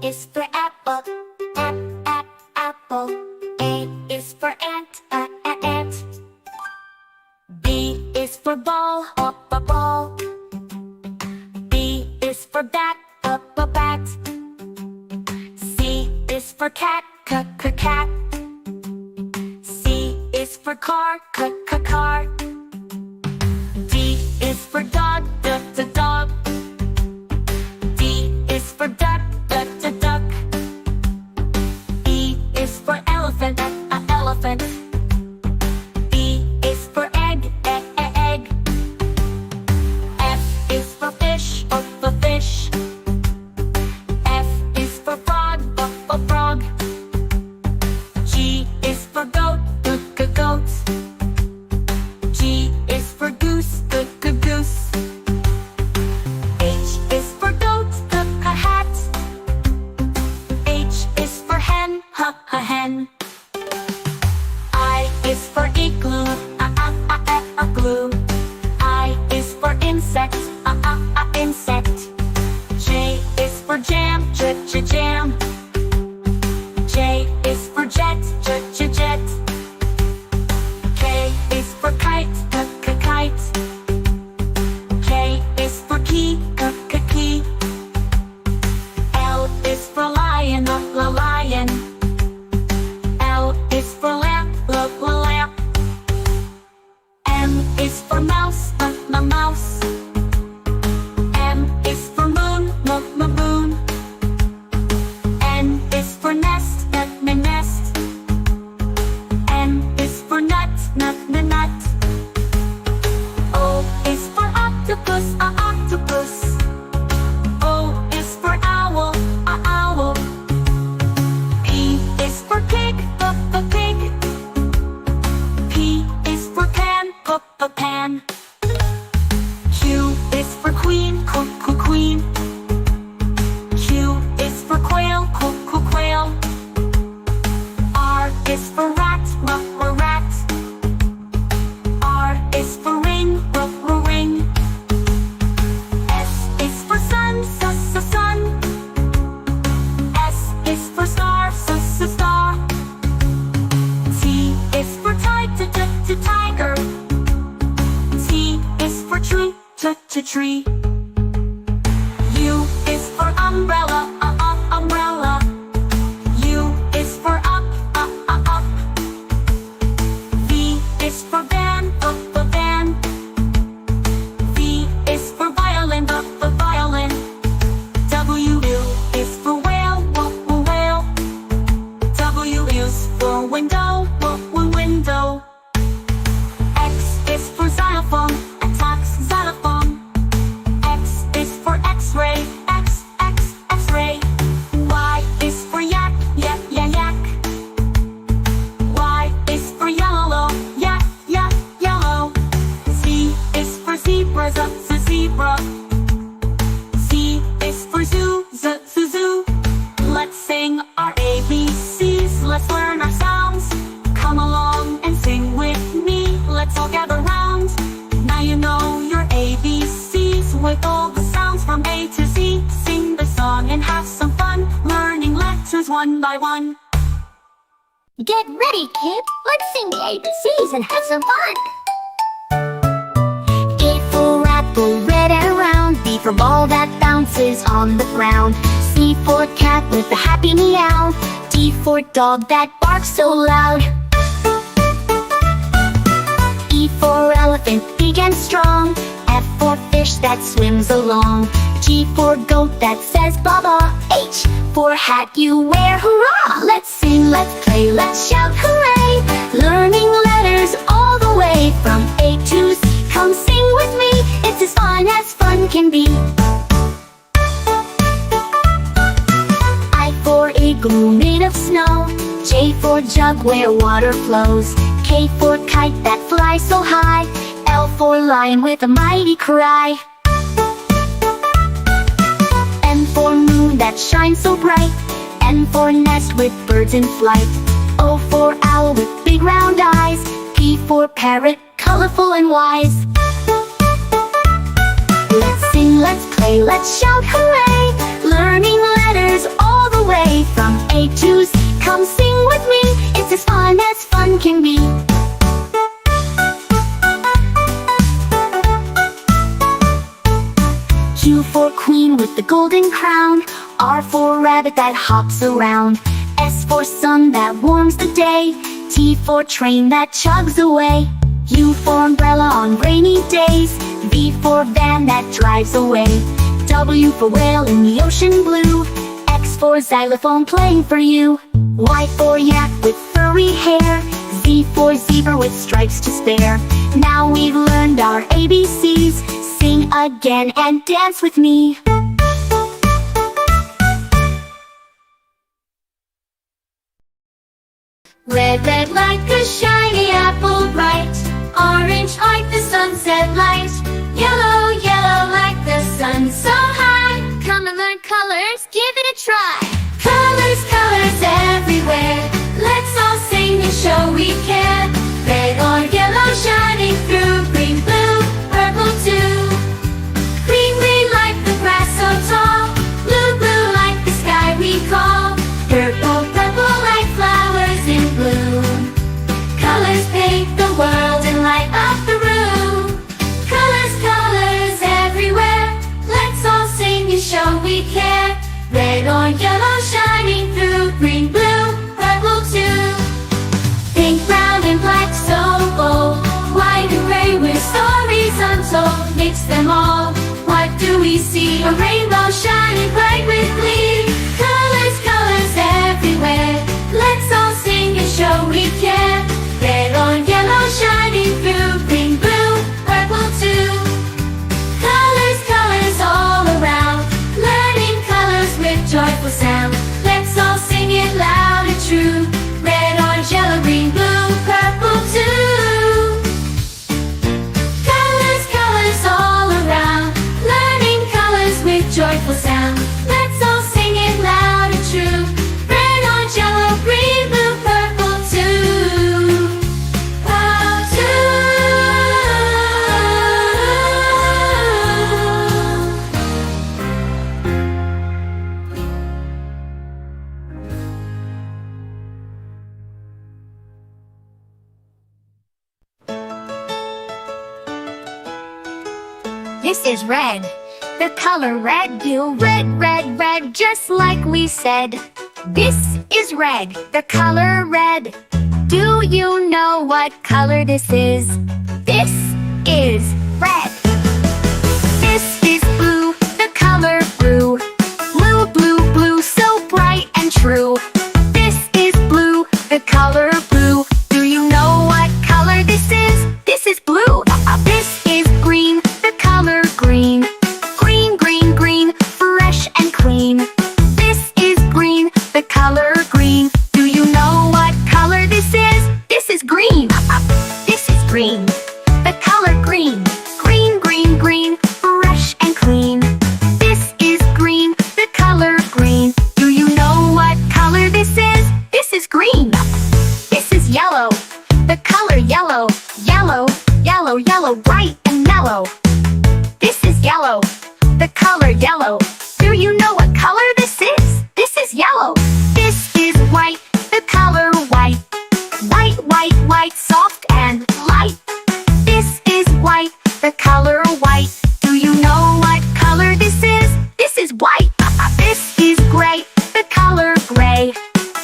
is for apple, apple. A is for ant, ant. B is for ball, ball. B is for bat, bat. C is for cat, cat. C is for car, car. D is for dog, dog. D is for duck, duck. E is for elephant, elephant. E is for egg, egg. F is for fish, fish. F is for frog, frog. G is for goat, goat. G is for goose, goose. H is for goat, hat. H is for hen, hen. I is for igloo, glue. I is for insect, insect. J is for jam, jam. J is for jet, jet. K is for kite, kite. K is for key, key. L is for lion, lion. L is for lamp, lamp. M is for mouse, mouse. M is for moon, moon. N is for nest, nest. N is for nut, nut. O is for octopus, octopus. O is for owl, owl. P is for pig, pig. P is for pan, pan. Q is for queen, queen. Q is for quail, quail. R is for rat, rat. R is for ring, ring. S is for sun, sun. S is for star, star. T is for tiger. T is for tree, tree. U is for umbrella, umbrella. U is for up, up. V is for van, van. V is for violin, violin. W is for whale, whale. W is for window, window. X is for xylophone, xylophone. X is for X-ray, X-ray. Y is for yak, yak. Y is for yellow, yak, yellow. Z is for zebra, zebra. Z is for zoo, zoo. Let's sing our ABCs, let's learn our sounds. Come along and sing with me, let's all gather round. Now you know your ABCs with all the sounds from A to Z. Sing the song and have some fun, learning letters one by one. Get ready, kid. Let's sing the ABCs and have some fun. A for apple, red and round. B for ball that bounces on the ground. C for cat with a happy meow. D for dog that barks so loud. E for elephant, big and strong. F for fish that swims along. G for goat that says baba. H for hat you wear, hurrah! Let's sing, let's play, let's shout hooray! Learning letters all the way from A to Z. Come sing with me, it's as fun can be. I for igloo made of snow. J for jug where water flows. K for kite that flies so high. L for lion with a mighty cry. M for moon that shines so bright. N for nest with birds in flight. O for owl with big round eyes. P for parrot, colorful and wise. Let's sing, let's play, let's shout hooray! Learning letters all the crown. R for rabbit that hops around. S for sun that warms the day. T for train that chugs away. U for umbrella on rainy days. V for van that drives away. W for whale in the ocean blue. X for xylophone playing for you. Y for yak with furry hair. Z for zebra with stripes to spare. Now we've learned our ABCs. Sing again and dance with me. Red, red like a shiny apple bright. Orange like the sunset light. Yellow, yellow like the sun so high. Come and learn colors, give it a try. Colors, colors everywhere. Let's all sing and show we care. Red or yellow shining through. Green, blue, purple too. Green, green like the grass so tall. Blue, blue like the sky we call. Purple, purple like flowers in bloom. Colors paint the world and light up the room. Colors, colors everywhere. Let's all sing and show we care. Red or yellow shining through. Green, blue, purple too. Pink, brown and black so bold. White and gray with stories untold. Mix them all. What do we see? A rainbow shining bright with glee. Colors, colors everywhere. Let's all sing and show we care. Red or yellow shining through. Green, blue, purple too. Colors, colors all around. Learning colors with joyful sound. Let's all sing it loud and true. Red, orange, yellow, green, blue, purple too. Colors, colors all around. Learning colors with joyful sound. Let's all sing it loud and true. Red, orange, yellow, green, blue, purple too. Purple too. This is red, the color red. You red, red, red, just like we said. This is red, the color red. Do you know what color this is? This is red. This is blue, the color blue. Blue, blue, blue, so bright and true. This is blue, the color blue. Do you know what color this is? This is blue. This is green, the color green. Green, green, green, fresh and clean. This is green, the color green. Do you know what color this is? This is green. This is green, the color green. Green, green, green, fresh and clean. This is green, the color green. Do you know what color this is? This is green. This is yellow, the color yellow. Yellow, yellow, yellow, bright and mellow. This is yellow, the color yellow. Do you know what color this is? This is yellow. This is white, the color white. White, white, white, soft and light. This is white, the color white. Do you know what color this is? This is white. This is gray, the color gray.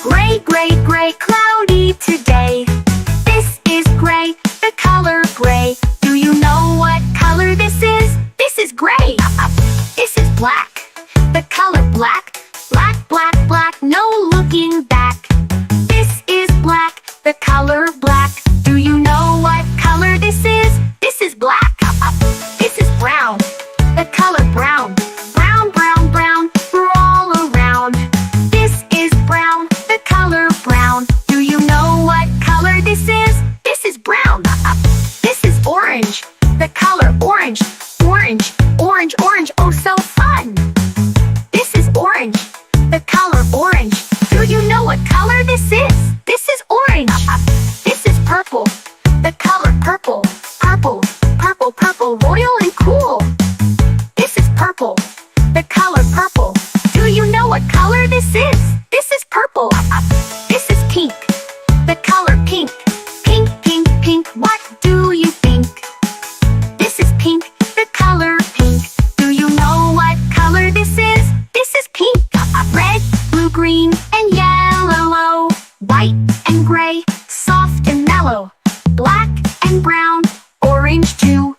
Gray, gray, gray, cloudy today. This is gray, the color gray. Do you know what color this is? This is gray. This is black, the color black. Black, black, black, no looking back. This is black, the color black. Do you know what color this is? This is black. This is brown, the color brown. Brown, brown, brown, we're all around. This is brown, the color brown. Do you know what color this is? This is brown. This is orange, the color orange. Orange, orange, orange, oh so fun. This is orange, the color orange. Do you know what color this is? This is orange. This is purple, the color purple. Purple, purple, purple, royal and cool. This is purple, the color purple. Do you know what color this is? This is purple. This is pink, the color pink. Pink, pink, pink, what do you think? This is pink, the color pink. Do you know what color this is? This green and yellow, white and gray, soft and mellow, black and brown, orange too,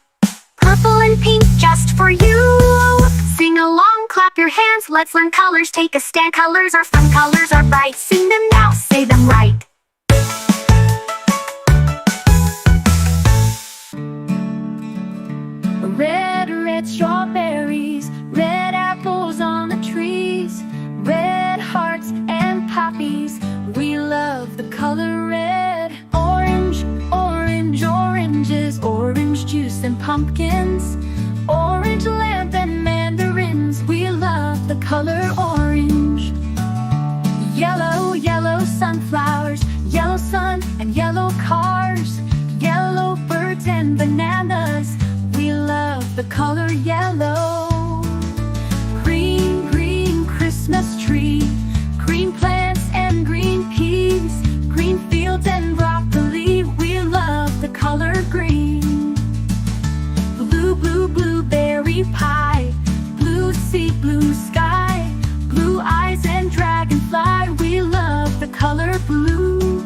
purple and pink just for you. Sing along, clap your hands, let's learn colors, take a stand. Colors are fun, colors are bright. Sing them now, say them right. Red, red strawberries, red apples on the trees, red hearts and poppies. We love the color red. Orange, orange, oranges, orange juice and pumpkins, orange lamp and mandarins. We love the color orange. Yellow, yellow sunflowers, yellow sun and yellow cars, yellow birds and bananas. We love the color yellow. Green, green Christmas tree, green plants and green peas, green fields and broccoli. We love the color green. Blue, blue, blueberry pie, blue sea, blue sky, blue eyes and dragonfly. We love the color blue.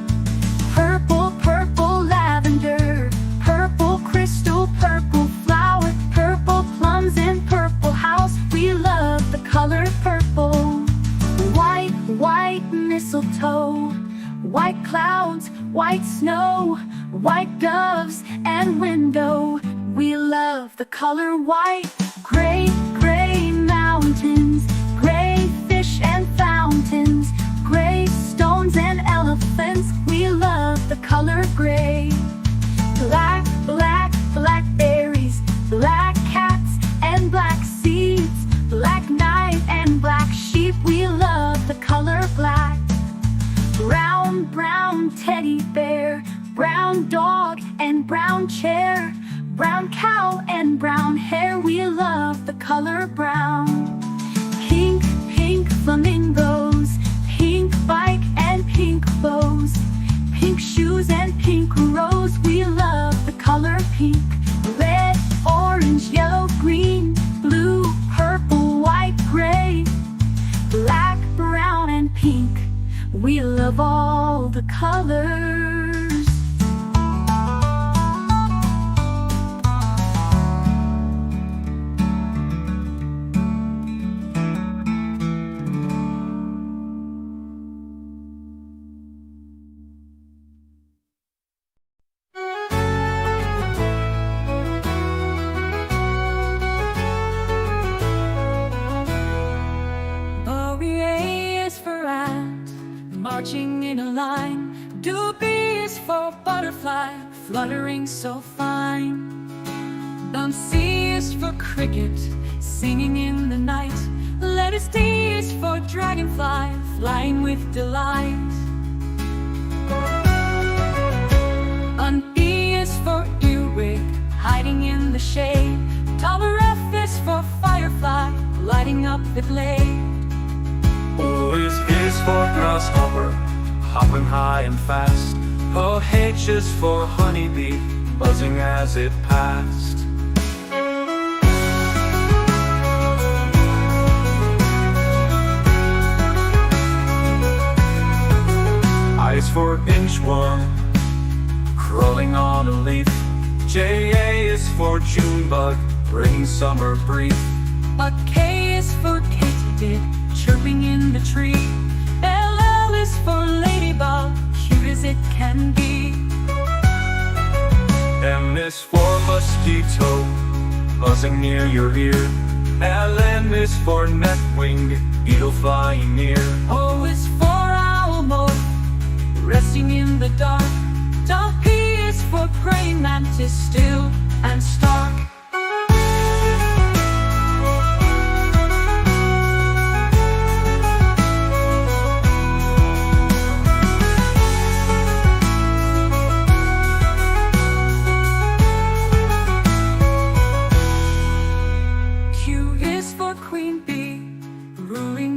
Purple, purple lavender, purple crystal, purple flower, purple plums and purple house. We love the color purple. White, white mistletoe, white clouds, white snow, white doves and window. We love the color white. Gray, gray mountains, gray fish and fountains, gray stones and elephants. We love the color gray. Black, black, blackberries, black cats and black seeds, black night and black sheep. We love the color black. Brown, brown teddy bear, brown dog and brown chair, brown cow and brown hair. We love the color brown. Pink, pink flamingos, pink bike and pink bows, pink shoes and pink rose. We love the color pink. Red, orange, yellow, green, blue, purple, white, gray, black, brown and pink. We love all the colors. Marching in a line, doobie is for butterfly, fluttering so fine. C is for cricket, singing in the night. Letters D is for dragonfly, flying with delight. E is for earwig, hiding in the shade. Toddler F is for firefly, lighting up the glade. O is for grasshopper, hopping high and fast. H is for honeybee, buzzing as it passed. I is for inchworm, crawling on a leaf. J is for June bug, bringing summer brief. K is for katydid, chirping in the tree. LL is for ladybug, cute as it can be. M is for mosquito, buzzing near your ear. LN is for netwing, beetle flying near. O is for owl moth, resting in the dark. P is for praying mantis, still and stark.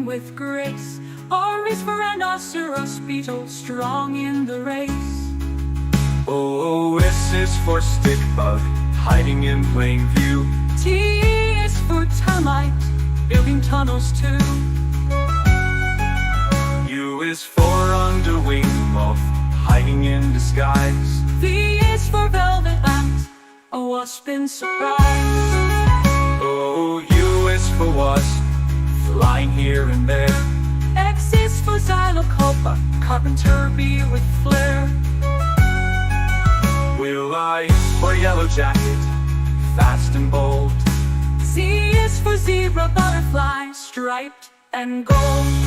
With grace. R is for rhinoceros beetle, strong in the race. O is for stick bug, hiding in plain view. T is for termite, building tunnels too. wasp in surprise. O, U is for wasp, flying here and there. X is for xylocopa, carpenter bee with flair. Will I is for yellow jacket, fast and bold. Z is for zebra butterfly, striped and gold.